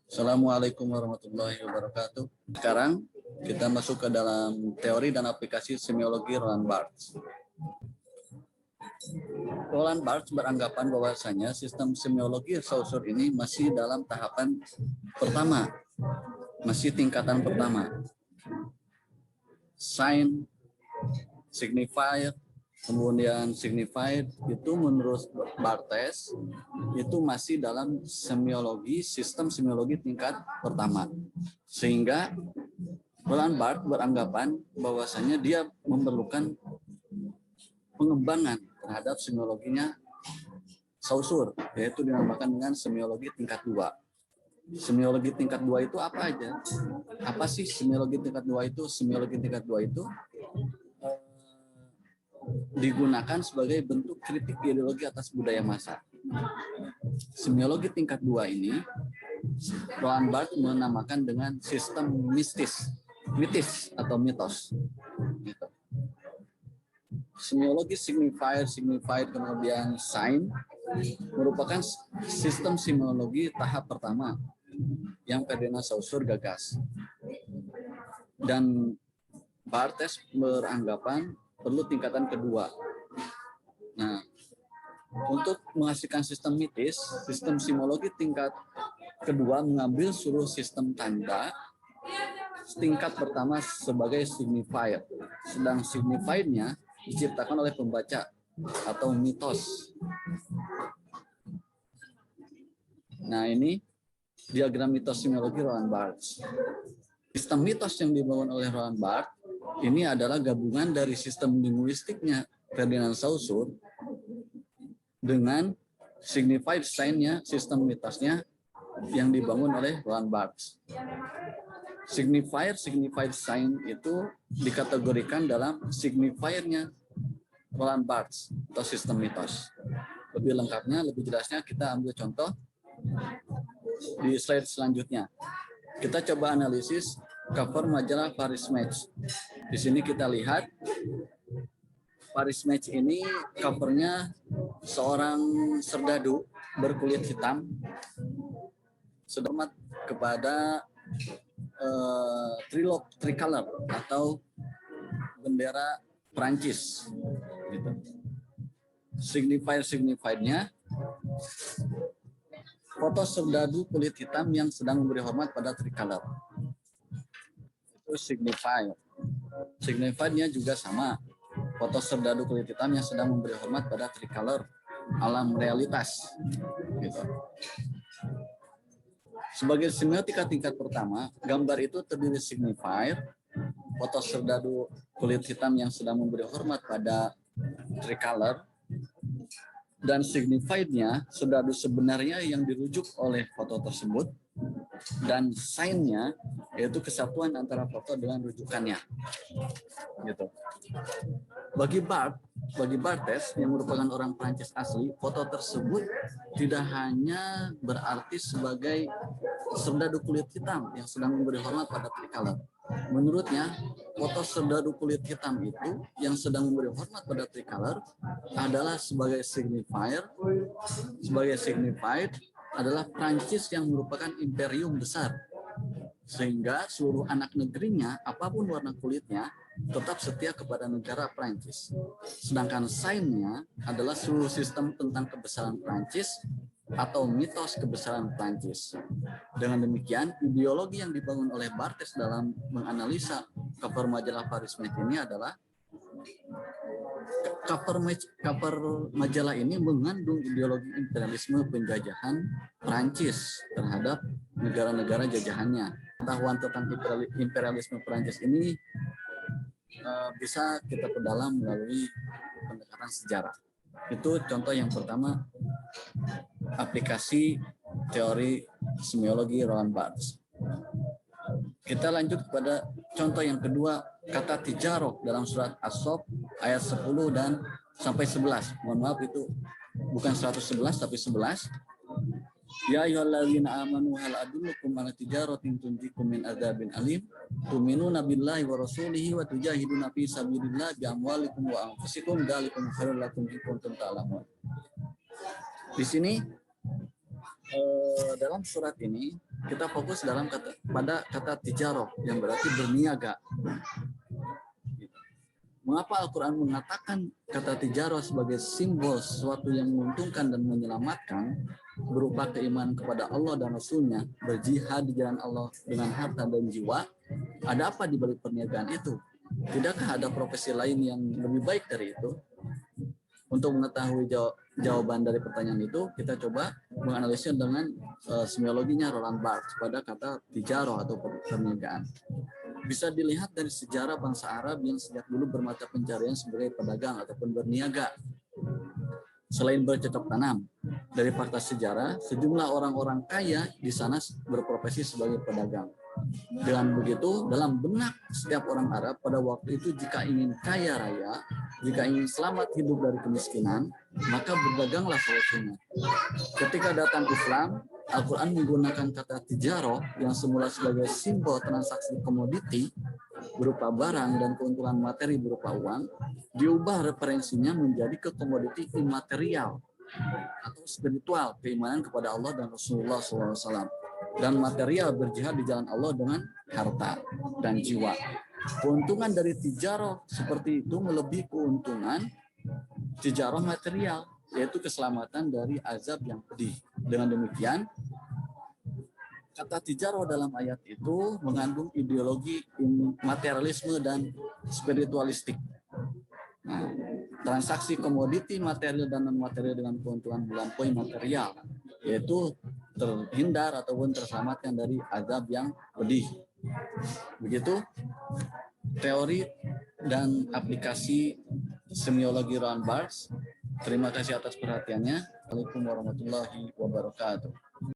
Assalamualaikum warahmatullahi wabarakatuh. Sekarang kita masuk ke dalam teori dan aplikasi semiologi Roland Barthes. Roland Barthes beranggapan bahwasanya sistem semiologi Saussure ini masih dalam tahapan pertama, masih tingkatan pertama. Sign, signifier, kemudian signified itu menurut Barthes itu masih dalam semiologi, sistem semiologi tingkat pertama. Sehingga Roland Barthes beranggapan bahwasanya dia memerlukan pengembangan terhadap semiologinya Saussure, yaitu dinamakan dengan semiologi tingkat 2. Semiologi tingkat 2 itu apa aja? Apa sih semiologi tingkat 2 itu? Semiologi tingkat 2 itu digunakan sebagai bentuk kritik ideologi atas budaya massa. Semiologi tingkat 2 ini Roland Barthes menamakan dengan sistem mitis atau mitos. Semiologi signified kemudian sign merupakan sistem semiologi tahap pertama yang Ferdinand Saussure gagas. Dan Barthes beranggapan perlu tingkatan kedua. Nah, untuk menghasilkan sistem mitis, sistem semiologi tingkat kedua mengambil seluruh sistem tanda tingkat pertama sebagai signified. Sedang signified-nya diciptakan oleh pembaca atau mitos. Nah, ini diagram mitos semiologi Roland Barthes. Sistem mitos yang dibangun oleh Roland Barthes ini adalah gabungan dari sistem linguistiknya Ferdinand Saussure dengan signified sign-nya, sistem mitosnya yang dibangun oleh Roland Barthes. Signified sign itu dikategorikan dalam signifier-nya Roland Barthes atau sistem mitos. Lebih lengkapnya, lebih jelasnya kita ambil contoh di slide selanjutnya. Kita coba analisis cover majalah Paris Match. Di sini kita lihat Paris Match ini covernya seorang serdadu berkulit hitam sedang kepada tricolor atau bendera Prancis. Gitu. Signified-nya foto serdadu kulit hitam yang sedang memberi hormat pada tricolor. Itu signified. Signified-nya juga sama. Foto serdadu kulit hitam yang sedang memberi hormat pada tricolor alam realitas. Gitu. Sebagai semiotika tingkat pertama, gambar itu terdiri signified, foto serdadu kulit hitam yang sedang memberi hormat pada tricolor, dan signified-nya serdadu sebenarnya yang dirujuk oleh foto tersebut, dan sign-nya yaitu kesatuan antara foto dengan rujukannya. Gitu. Bagi Barthes yang merupakan orang Prancis asli, foto tersebut tidak hanya berarti sebagai serdadu kulit hitam yang sedang memberi hormat pada tricolor. Menurutnya, foto serdadu kulit hitam itu yang sedang memberi hormat pada tricolor adalah sebagai signified adalah Prancis yang merupakan imperium besar. Sehingga seluruh anak negerinya, apapun warna kulitnya, tetap setia kepada negara Prancis. Sedangkan sign-nya adalah seluruh sistem tentang kebesaran Prancis atau mitos kebesaran Prancis. Dengan demikian, ideologi yang dibangun oleh Barthes dalam menganalisa cover majalah Paris Match ini adalah cover majalah ini mengandung ideologi imperialisme penjajahan Prancis terhadap negara-negara jajahannya. Pengetahuan tentang imperialisme Prancis ini bisa kita perdalam melalui pendekatan sejarah. Itu contoh yang pertama, aplikasi teori semiologi Roland Barthes. Kita lanjut pada contoh yang kedua, kata tijarok dalam surat As-Sof ayat 10 dan sampai 11. Mohon maaf, itu bukan 111 tapi 11. Ya ayyuhalladzina amanu hal adullukum ala tijaratin tunjikum min adzabin alim tu'minuna billahi wa rasulihi wa tujahiduna fi sabilillah bi amwalikum wa anfusikum dzalikum khairul lakum in kuntum ta'lamun. Di sini dalam surat ini kita fokus pada kata tijaroh yang berarti berniaga. Mengapa Al-Quran mengatakan kata tijaroh sebagai simbol sesuatu yang menguntungkan dan menyelamatkan berupa keimanan kepada Allah dan Rasul-Nya, berjihad di jalan Allah dengan harta dan jiwa? Ada apa di balik perniagaan itu? Tidakkah ada profesi lain yang lebih baik dari itu? Untuk mengetahui jawaban dari pertanyaan itu, kita coba menganalisis dengan semiologinya Roland Barthes pada kata tijaroh atau perniagaan. Bisa dilihat dari sejarah bangsa Arab yang sejak dulu bermata pencarian sebagai pedagang ataupun berniaga. Selain bercocok tanam, dari fakta sejarah, sejumlah orang-orang kaya di sana berprofesi sebagai pedagang. Dengan begitu, dalam benak setiap orang Arab pada waktu itu, jika ingin kaya raya, jika ingin selamat hidup dari kemiskinan, maka berdaganglah solusinya. Ketika datang Islam, Al-Quran menggunakan kata tijaroh yang semula sebagai simbol transaksi komoditi berupa barang dan keuntungan materi berupa uang, diubah referensinya menjadi ke komoditi imaterial atau spiritual, keimanan kepada Allah dan Rasulullah SAW, dan material berjihad di jalan Allah dengan harta dan jiwa. Keuntungan dari tijaroh seperti itu melebihi keuntungan tijaroh material, yaitu keselamatan dari azab yang pedih. Dengan demikian, kata tijaroh dalam ayat itu mengandung ideologi materialisme dan spiritualistik. Nah, transaksi komoditi material dan non-material dengan keuntungan melampaui material, yaitu terhindar ataupun terselamatkan dari azab yang pedih. Begitu teori dan aplikasi semiologi Roland Barthes. Terima kasih atas perhatiannya. Assalamualaikum warahmatullahi wabarakatuh.